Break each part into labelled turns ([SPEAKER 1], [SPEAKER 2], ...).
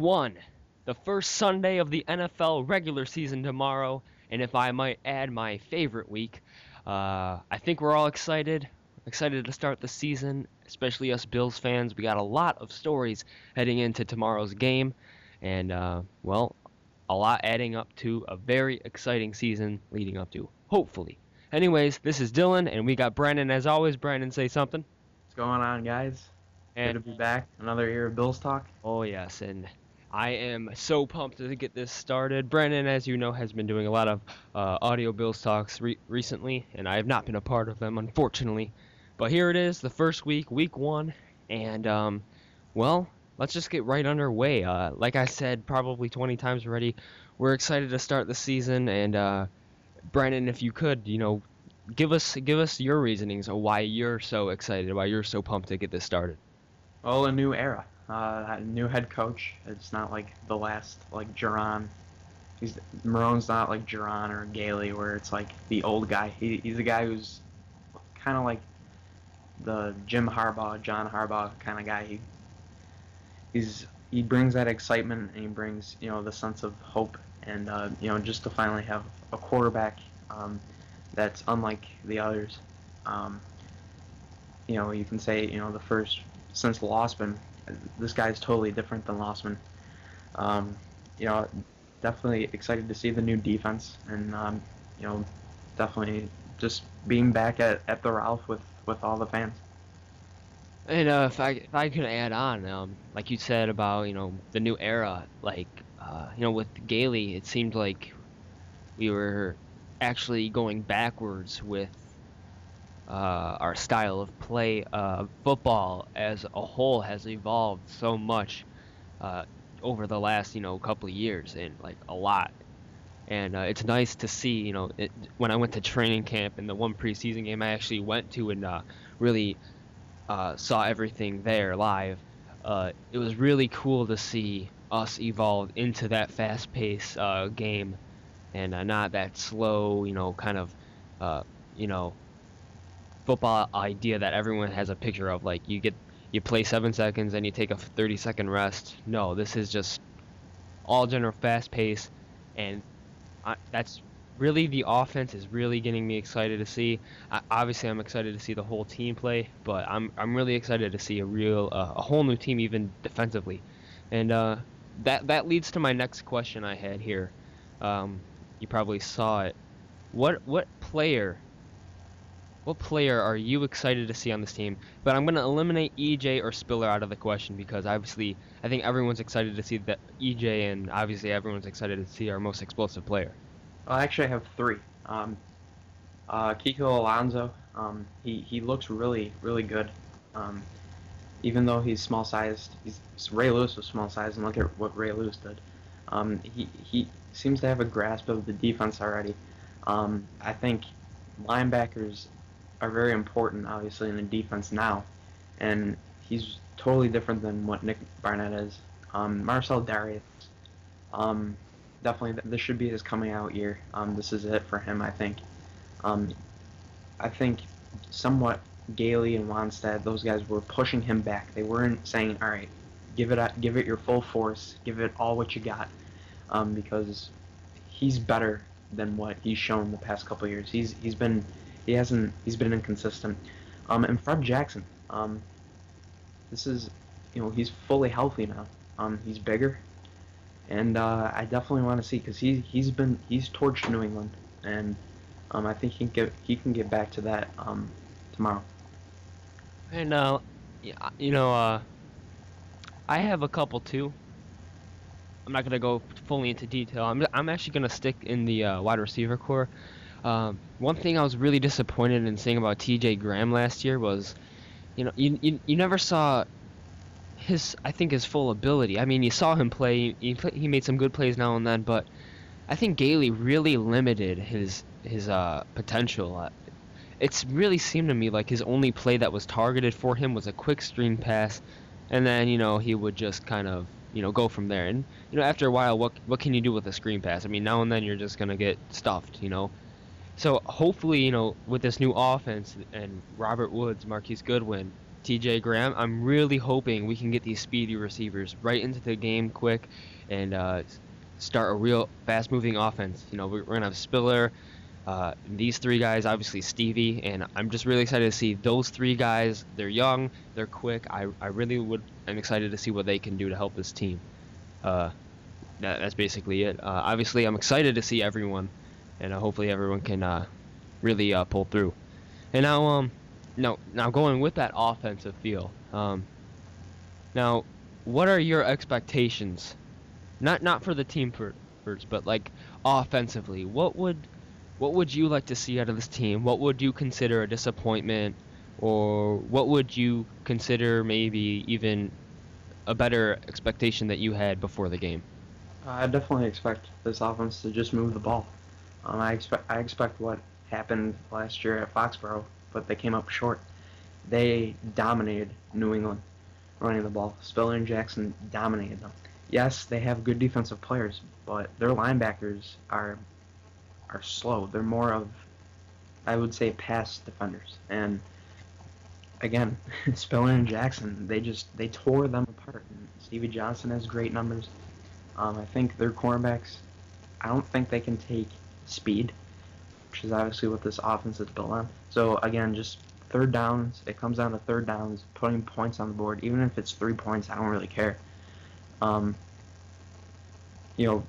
[SPEAKER 1] 1, the first Sunday of the NFL regular season tomorrow, and if I might add, my favorite week. I think we're all excited to start the season, especially us Bills fans. We got a lot of stories heading into tomorrow's game, and a lot adding up to a very exciting season leading up to, hopefully. Anyways, this is Dylan, and we got Brandon as always. Brandon, say something.
[SPEAKER 2] What's going on, guys? Good
[SPEAKER 1] And
[SPEAKER 2] to be back. Another year of Bills Talk.
[SPEAKER 1] oh yes, and I am so pumped to get this started. Brandon, as you know, has been doing a lot of audio Bills talks recently, and I have not been a part of them, unfortunately. But here it is, the first week, week 1, and let's just get right underway. Like I said, probably 20 times already, we're excited to start the season, and Brandon, if you could, give us your reasonings of why you're so excited, why you're so pumped to get this started.
[SPEAKER 2] Well, a new era. A new head coach. It's not like the last, like Duran. Marone's not like Duran or Gailey, where it's like the old guy. He's a guy who's kind of like the Jim Harbaugh, John Harbaugh kind of guy. He brings that excitement and he brings the sense of hope and just to finally have a quarterback that's unlike the others. Um, you can say the first since Lossman, this guy's totally different than Lossman. Um, you know, Definitely excited to see the new defense and definitely just being back at the Ralph with all the fans.
[SPEAKER 1] And if I could add on, like you said about the new era, like with Gailey, it seemed like we were actually going backwards with our style of play. Football as a whole has evolved so much uh, over the last couple of years, and like a lot. And it's nice to see, when I went to training camp and the one preseason game I actually went to and really saw everything there live. It was really cool to see us evolve into that fast-paced game and not that slow, kind of, uh, you know, football idea that everyone has a picture of. Like you play 7 seconds and you take a 30-second rest. No, this is just all general fast-paced, and that's really the offense is really getting me excited to see. Obviously, I'm excited to see the whole team play, but I'm really excited to see a whole new team even defensively, and that leads to my next question I had here. You probably saw it. What player? What player are you excited to see on this team? But I'm going to eliminate EJ or Spiller out of the question because obviously I think everyone's excited to see that EJ, and obviously everyone's excited to see our most explosive player.
[SPEAKER 2] Well, actually, I have three. Kiko Alonso. He looks really good. Um, Even though he's small sized, Ray Lewis was small sized, and look at what Ray Lewis did. He seems to have a grasp of the defense already. I think linebackers are very important, obviously, in the defense now, and he's totally different than what Nick Barnett is. Marcel Darius, um, definitely this should be his coming out year. This is it for him, I think. Um, I think somewhat Gailey and Wanstead, those guys were pushing him back. They weren't saying, "All right, give it your full force, give it all what you got," because he's better than what he's shown the past couple of years. He's been inconsistent. And Fred Jackson, this is he's fully healthy now. He's bigger, and I definitely want to see because he's torched New England, and I think he can get back to that tomorrow.
[SPEAKER 1] And yeah, I have a couple too. I'm not gonna go fully into detail. I'm actually gonna stick in the wide receiver core. One thing I was really disappointed in seeing about T.J. Graham last year was, you never saw I think his full ability. I mean, you saw him play. He made some good plays now and then, but I think Gailey really limited his potential. It's really seemed to me like his only play that was targeted for him was a quick screen pass, and then he would just kind of go from there. And after a while, what can you do with a screen pass? I mean, now and then you're just gonna get stuffed. So hopefully with this new offense and Robert Woods, Marquise Goodwin, TJ Graham. I'm really hoping we can get these speedy receivers right into the game quick and start a real fast-moving offense. We're gonna have Spiller, these three guys, obviously Stevie, and I'm just really excited to see those three guys. They're young, they're quick. I really am excited to see what they can do to help this team. Uh, that's basically it. Obviously, I'm excited to see everyone, and hopefully everyone can really pull through. And now going with that offensive feel. Now, what are your expectations? Not for the team first, but like offensively. What would you like to see out of this team? What would you consider a disappointment, or what would you consider maybe even a better expectation that you had before the game?
[SPEAKER 2] I definitely expect this offense to just move the ball. I expect what happened last year at Foxborough, but they came up short. They dominated New England running the ball. Spiller and Jackson dominated them. Yes, they have good defensive players, but their linebackers are slow. They're more of, I would say, pass defenders. And again, Spiller and Jackson, they tore them apart. And Stevie Johnson has great numbers. I think their cornerbacks, I don't think they can take speed, which is obviously what this offense is built on. So again, just third downs. It comes down to third downs, putting points on the board. Even if it's 3 points, I don't really care. Um, you know,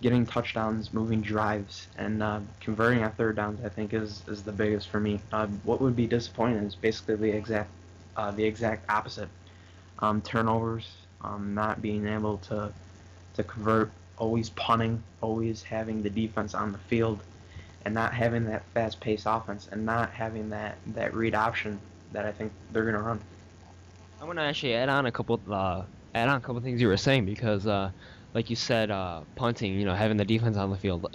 [SPEAKER 2] getting touchdowns, moving drives, and converting on third downs, I think is the biggest for me. What would be disappointing is basically the exact opposite. Turnovers, not being able to convert, always punting, always having the defense on the field, and not having that fast-paced offense, and not having that read option that I think they're gonna run.
[SPEAKER 1] I want to actually add on a couple things you were saying because like you said, punting, having the defense on the field,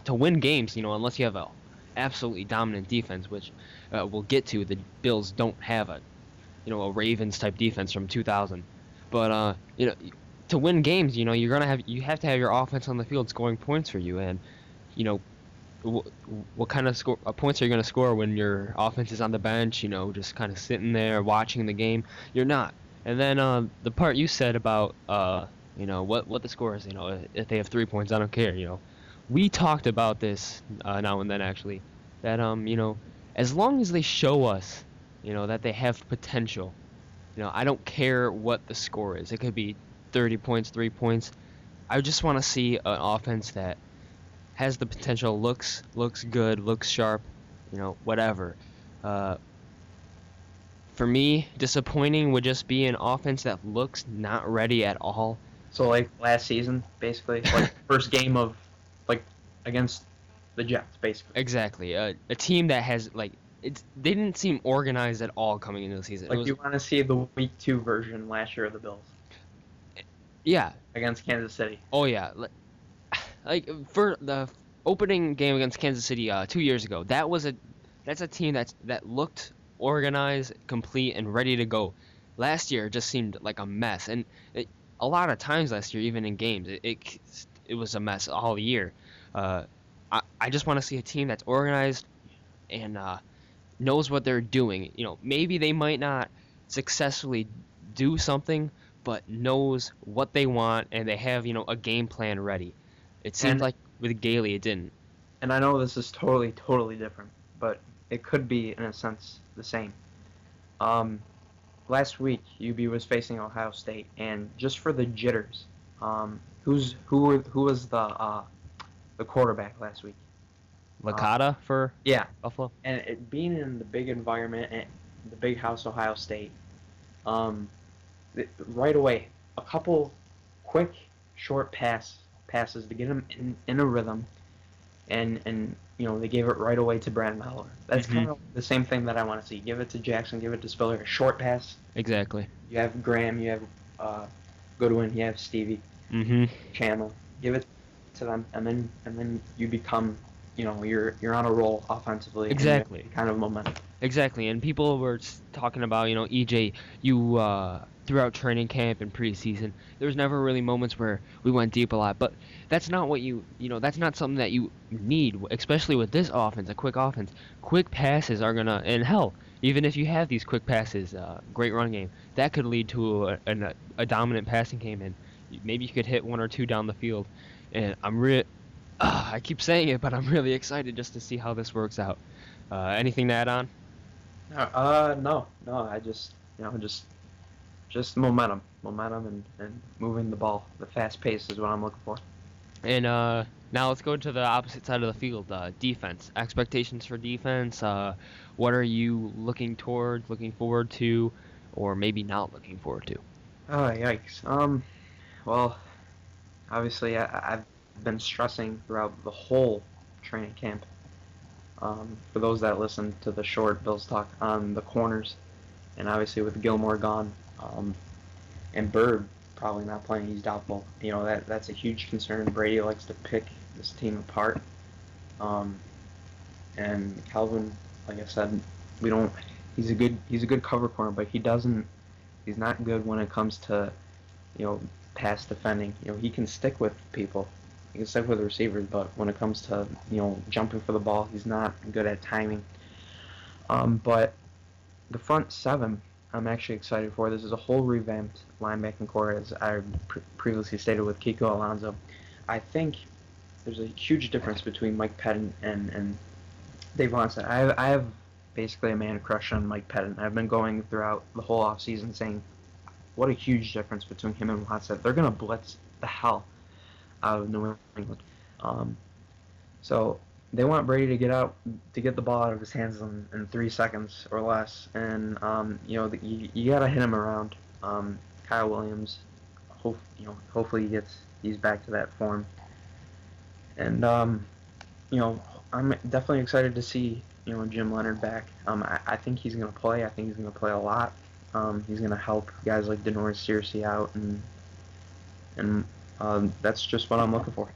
[SPEAKER 1] to win games, unless you have a absolutely dominant defense, which we'll get to, the Bills don't have a Ravens type defense from 2000. But to win games, you have to have your offense on the field scoring points for you, and you know what kind of points are you going to score when your offense is on the bench, just kind of sitting there watching the game? You're not. And then the part you said about what the score is, if they have 3 points, I don't care, We talked about this now and then actually, that as long as they show us, that they have potential, I don't care what the score is. It could be 30 points, 3 points. I just want to see an offense that has the potential, looks good, looks sharp, whatever. Uh, for me, disappointing would just be an offense that looks not ready at all.
[SPEAKER 2] So like last season, basically, like first game of like against the Jets, basically.
[SPEAKER 1] Exactly. A team that has they didn't seem organized at all coming into the season.
[SPEAKER 2] Like you want to see the week 2 version last year of the Bills
[SPEAKER 1] Yeah.
[SPEAKER 2] against Kansas City.
[SPEAKER 1] Oh yeah. Like for the opening game against Kansas City 2 years ago, that's a team that looked organized, complete, and ready to go. Last year it just seemed like a mess, and a lot of times last year, even in games, it was a mess all year. Uh, I just want to see a team that's organized and knows what they're doing. Maybe they might not successfully do something, but knows what they want and they have a game plan ready. It seemed
[SPEAKER 2] And
[SPEAKER 1] like with Gailey it didn't.
[SPEAKER 2] and I know this is totally different, but it could be in a sense the same. Um, Last week UB was facing Ohio State, and just for the jitters, who was the quarterback last week? Uh,
[SPEAKER 1] Licata for
[SPEAKER 2] yeah,
[SPEAKER 1] Buffalo.
[SPEAKER 2] and it being in the big environment, and the big house, Ohio State, um, right away, a couple quick, short passes to get him in a rhythm, and they gave it right away to Brandon Miller. That's
[SPEAKER 1] Hmm.
[SPEAKER 2] kind of the same thing that I want to see. Give it to Jackson, give it to Spiller, a short pass.
[SPEAKER 1] Exactly.
[SPEAKER 2] You have Graham, you have Goodwin, you have Stevie,
[SPEAKER 1] Hmm.
[SPEAKER 2] Chandler. Give it to them, and then you become, you're on a roll offensively, and you have
[SPEAKER 1] Exactly.
[SPEAKER 2] kind of momentum.
[SPEAKER 1] Exactly. And people were talking about, EJ, you throughout training camp and preseason, there was never really moments where we went deep a lot. But that's not what that's not something that you need, especially with this offense, a quick offense. Quick passes are gonna, and hell, even if you have these quick passes, great run game, that could lead to a dominant passing game, and maybe you could hit one or two down the field. And I keep saying it, but I'm really excited just to see how this works out. Anything to add on?
[SPEAKER 2] No, no. I just, just momentum, and moving the ball. The fast pace is what I'm looking for.
[SPEAKER 1] And now let's go to the opposite side of the field, defense. Expectations for defense. What are you looking towards, looking forward to, or maybe not looking forward to?
[SPEAKER 2] Oh, yikes. Well, obviously, I've been stressing throughout the whole training camp. For those that listen to the short Bills talk on the corners, and obviously with Gilmore gone, and Bird probably not playing, he's doubtful. That's a huge concern. Brady likes to pick this team apart. Um, and Calvin, like I said, we don't. He's a good cover corner, but he's not good when it comes to pass defending. He can stick with people. He can stick with the receivers, but when it comes to jumping for the ball, he's not good at timing. But the front seven, I'm actually excited for. This is a whole revamped linebacking core, as I previously stated with Kiko Alonso. I think there's a huge difference between Mike Pettin and Dave Wannstedt. I have basically a man crush on Mike Pettin. I've been going throughout the whole offseason saying what a huge difference between him and Wannstedt. They're going to blitz the hell out of New England. Um, so they want Brady to get the ball out of his hands in 3 seconds or less, and you got to hit him around. Kyle Williams, hopefully he's back to that form, and I'm definitely excited to see Jim Leonard back. I think he's going to play. I think he's going to play a lot. He's going to help guys like Denoris Searcy out, and that's just what I'm looking for.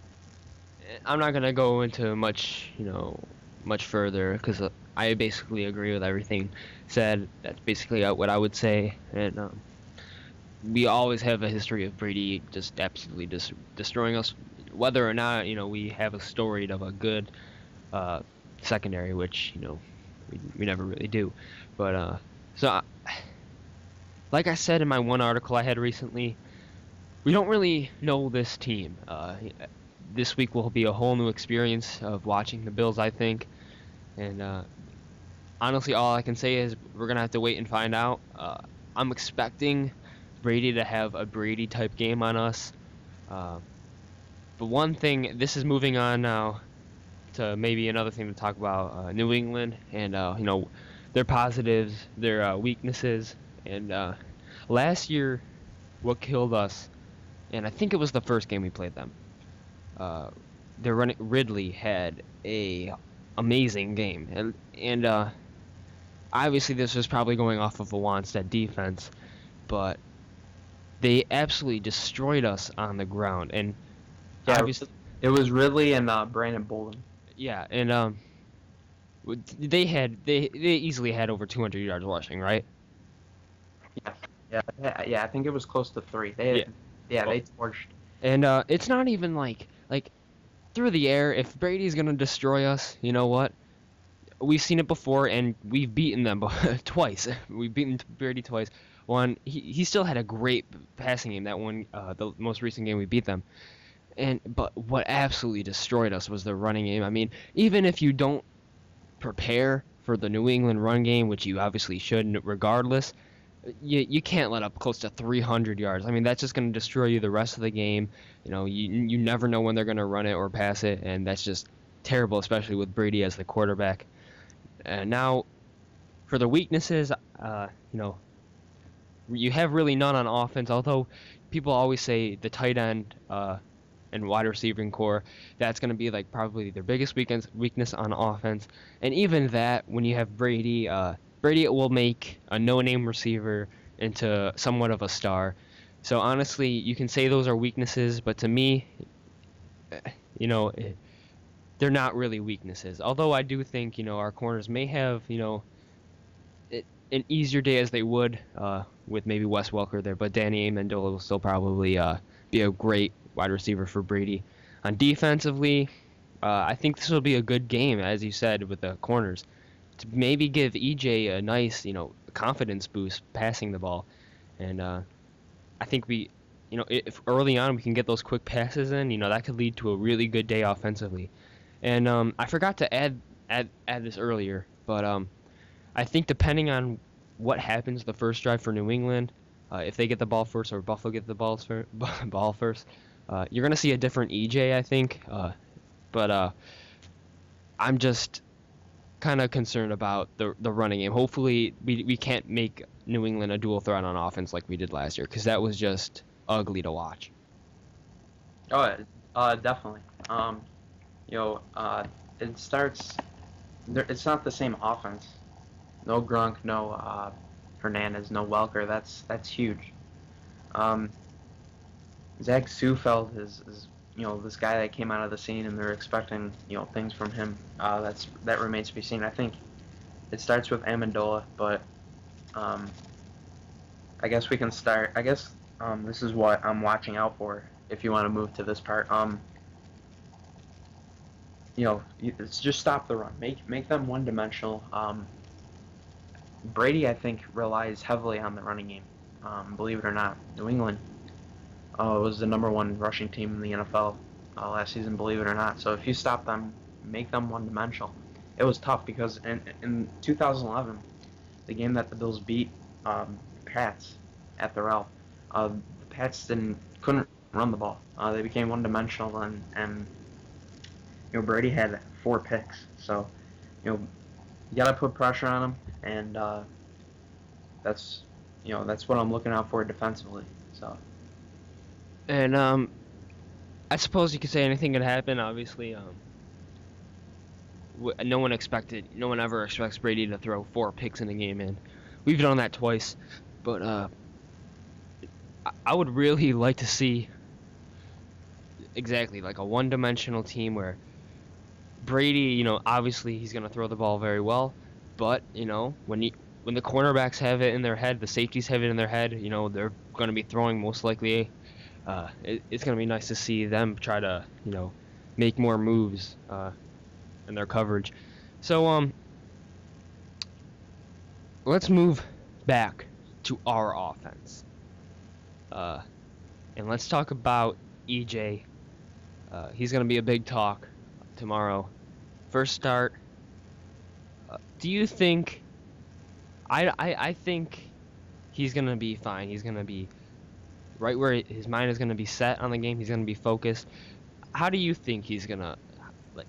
[SPEAKER 1] I'm not gonna go into much further because I basically agree with everything said. That's basically what I would say, and we always have a history of Brady just absolutely destroying us. Whether or not we have a storied of a good secondary, which we never really do. But like I said in my one article I had recently, we don't really know this team. This week will be a whole new experience of watching the Bills, I think. And honestly, all I can say is we're gonna have to wait and find out. I'm expecting Brady to have a Brady type game on us. Uh, but one thing, this is moving on now to maybe another thing to talk about. New England and their positives, their weaknesses, and last year what killed us, and I think it was the first game we played them. Uh, their running Ridley had a amazing game, and obviously this was probably going off of a Wannstedt defense, but they absolutely destroyed us on the ground, and
[SPEAKER 2] Yeah,
[SPEAKER 1] obviously,
[SPEAKER 2] it was Ridley and Brandon Bolden.
[SPEAKER 1] yeah, and they easily had over 200 yards rushing, right?
[SPEAKER 2] Yeah, yeah. I think it was close to three.
[SPEAKER 1] Yeah.
[SPEAKER 2] They torched.
[SPEAKER 1] And it's not even like through the air. If Brady's gonna destroy us, you know what? We've seen it before, and we've beaten them twice. We've beaten Brady twice. One, he still had a great passing game. That one, the most recent game we beat them. But what absolutely destroyed us was the running game. I mean, even if you don't prepare for the New England run game, which you obviously should, regardless, you can't let up close to 300 yards. I mean, that's just going to destroy you the rest of the game. You never know when they're going to run it or pass it, and that's just terrible, especially with Brady as the quarterback. And now, for the weaknesses, you have really none on offense. Although people always say the tight end and wide receiving core, that's going to be like probably their biggest weakness on offense. And even that, when you have Brady, Brady will make a no-name receiver into somewhat of a star. So honestly, you can say those are weaknesses, but to me, you know, they're not really weaknesses. Although I do think, our corners may have, an easier day as they would with maybe Wes Welker there, but Danny Amendola will still probably be a great wide receiver for Brady. On defensively, I think this will be a good game, as you said, with the corners. to maybe give EJ a nice, confidence boost passing the ball. And I think if early on we can get those quick passes in, that could lead to a really good day offensively. And I forgot to add this earlier, but I think depending on what happens the first drive for New England, if they get the ball first or Buffalo get the ball first, you're gonna see a different EJ, I think. But I'm just kind of concerned about the running game. Hopefully, we can't make New England a dual threat on offense like we did last year, because that was just ugly to watch.
[SPEAKER 2] Oh, definitely. You know, it starts. It's not the same offense. No Gronk, no Hernandez, no Welker. That's huge. Um, Zach Sufeld is this guy that came out of the scene, and they're expecting things from him. That remains to be seen. I think it starts with Amendola, but um, I guess we can start. I guess this is what I'm watching out for. If you want to move to this part, it's just stop the run. Make them one dimensional. Brady, I think, relies heavily on the running game. Believe it or not, New England was the number one rushing team in the NFL last season. Believe it or not. So if you stop them, make them one dimensional. It was tough because in 2011, the game that the Bills beat Pats at the Ralph, the Pats couldn't run the ball. They became one dimensional, and Brady had 4 picks. So you gotta put pressure on him, and that's that's what I'm looking out for defensively. So
[SPEAKER 1] And I suppose you could say anything could happen. Obviously, no one ever expects Brady to throw 4 picks in a game, and we've done that twice. But I would really like to see exactly like a one-dimensional team where Brady, obviously he's gonna throw the ball very well, but when the cornerbacks have it in their head, the safeties have it in their head, they're gonna be throwing most likely. It's gonna be nice to see them try to make more moves in their coverage. So let's move back to our offense, uh, and let's talk about EJ. He's gonna be a big talk tomorrow. First start. Do you think? I think he's gonna be fine. He's gonna be right where his mind is gonna be set on the game. He's gonna be focused. How do you think he's gonna like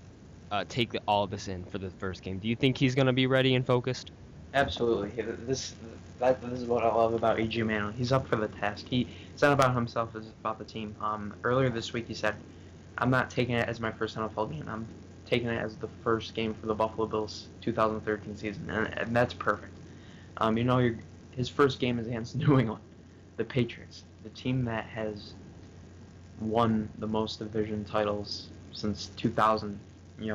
[SPEAKER 1] take all of this in for the first game? Do you think he's gonna be ready and focused?
[SPEAKER 2] absolutely, this is what I love about E.G. Manuel. He's up for the task. It's not about himself; it's about the team. Earlier this week, he said, "I'm not taking it as my first NFL game. I'm taking it as the first game for the Buffalo Bills 2013 season," and that's perfect. His first game is against New England, the Patriots, the team that has won the most division titles since 2000, in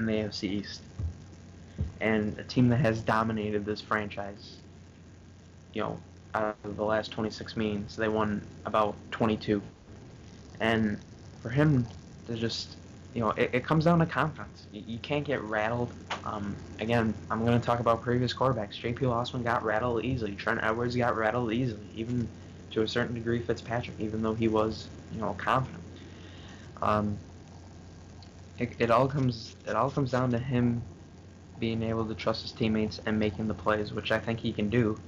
[SPEAKER 2] the AFC East, and a team that has dominated this franchise, out of the last 26 meetings, they won about 22. And for him to just, it comes down to confidence. You can't get rattled. Again, I'm going to talk about previous quarterbacks. J.P. Lossman got rattled easily. Trent Edwards got rattled easily. Even to a certain degree, Fitzpatrick, even though he was, confident. Um, it all comes down to him being able to trust his teammates and making the plays, which I think he can do.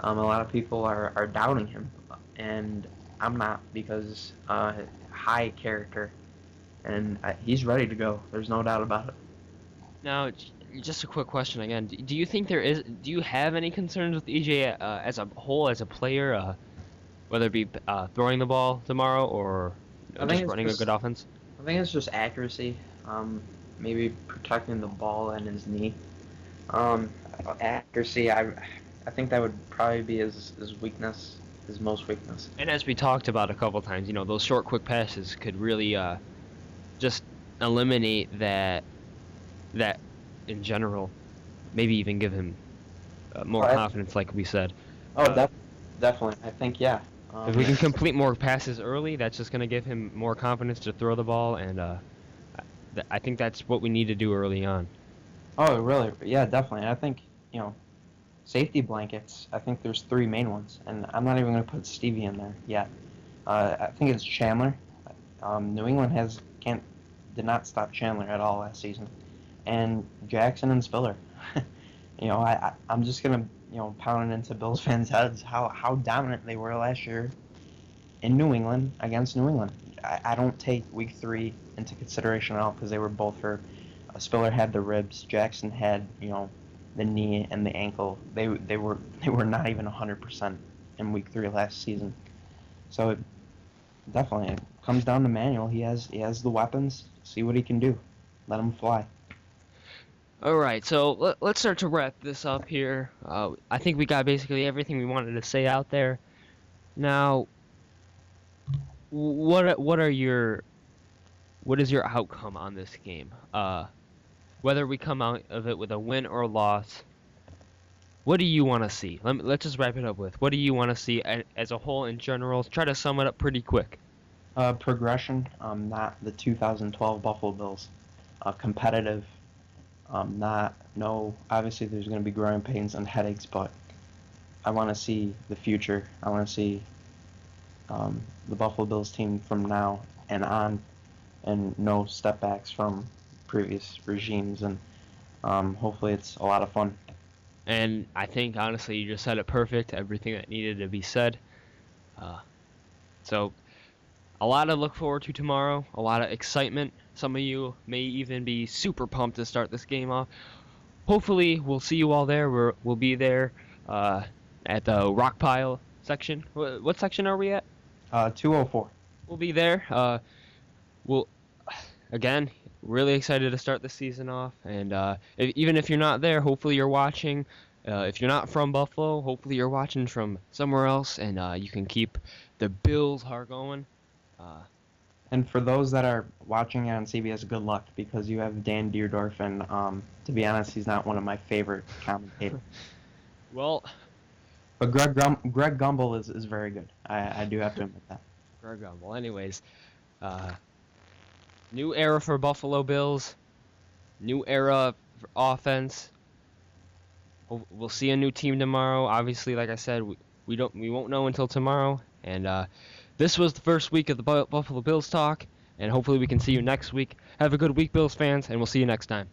[SPEAKER 2] A lot of people are doubting him, and I'm not, because high character, and he's ready to go. There's no doubt about it.
[SPEAKER 1] Now, just a quick question again. Do you think there is? Do you have any concerns with EJ as a whole, as a player, whether it be throwing the ball tomorrow or
[SPEAKER 2] I think
[SPEAKER 1] just
[SPEAKER 2] it's
[SPEAKER 1] running a
[SPEAKER 2] just
[SPEAKER 1] good offense?
[SPEAKER 2] I think it's just accuracy. Maybe protecting the ball and his knee. Um, Accuracy. I think that would probably be his weakness, his most weakness.
[SPEAKER 1] And as we talked about a couple times, those short, quick passes could really just eliminate that in general. Maybe even give him more
[SPEAKER 2] Oh,
[SPEAKER 1] confidence, like we said.
[SPEAKER 2] oh,
[SPEAKER 1] Uh,
[SPEAKER 2] definitely. I think yeah.
[SPEAKER 1] if we can complete more passes early, that's just going to give him more confidence to throw the ball, and I think that's what we need to do early on.
[SPEAKER 2] Oh, really? Yeah, definitely. I think, you know, safety blankets, I think there's three main ones, and I'm not even going to put Stevie in there yet. I think it's Chandler. New England can't did not stop Chandler at all last season, and Jackson and Spiller. I'm just gonna pound it into Bills fans' heads how dominant they were last year in New England against New England. I don't take Week 3 into consideration at all because they were both hurt. Spiller had the ribs. Jackson had the knee and the ankle. They were not even 100% in Week 3 last season. So definitely it comes down to Manuel. He has the weapons. See what he can do. Let him fly.
[SPEAKER 1] All right, so let's start to wrap this up here. I think we got basically everything we wanted to say out there. Now, what is your outcome on this game? Whether we come out of it with a win or a loss, what do you want to see? Let's just wrap it up with what do you want to see as a whole in general? Try to sum it up pretty quick.
[SPEAKER 2] Progression, not the 2012 Buffalo Bills. Competitive, not no. Obviously, there's going to be growing pains and headaches, but I want to see the future. I want to see the Buffalo Bills team from now and on, and no step backs from previous regimes, and hopefully it's a lot of fun.
[SPEAKER 1] And I think honestly, you just said it perfect. Everything that needed to be said. Uh, so a lot to look forward to tomorrow. A lot of excitement. Some of you may even be super pumped to start this game off. Hopefully, we'll see you all there. We'll be there at the rock pile section. What section are we at?
[SPEAKER 2] 204.
[SPEAKER 1] We'll be there. We'll again really excited to start the season off, and even if you're not there, hopefully you're watching. If you're not from Buffalo, hopefully you're watching from somewhere else, and you can keep the Bills heart going.
[SPEAKER 2] And for those that are watching it on CBS, good luck because you have Dan Deerdorf, and to be honest, he's not one of my favorite commentators.
[SPEAKER 1] Well,
[SPEAKER 2] But Greg Gumbel is very good. I do have to admit that.
[SPEAKER 1] well, anyways, new era for Buffalo Bills, new era for offense. We'll see a new team tomorrow. Obviously, like I said, we won't know until tomorrow. And this was the first week of the Buffalo Bills talk, and hopefully we can see you next week. Have a good week, Bills fans, and we'll see you next time.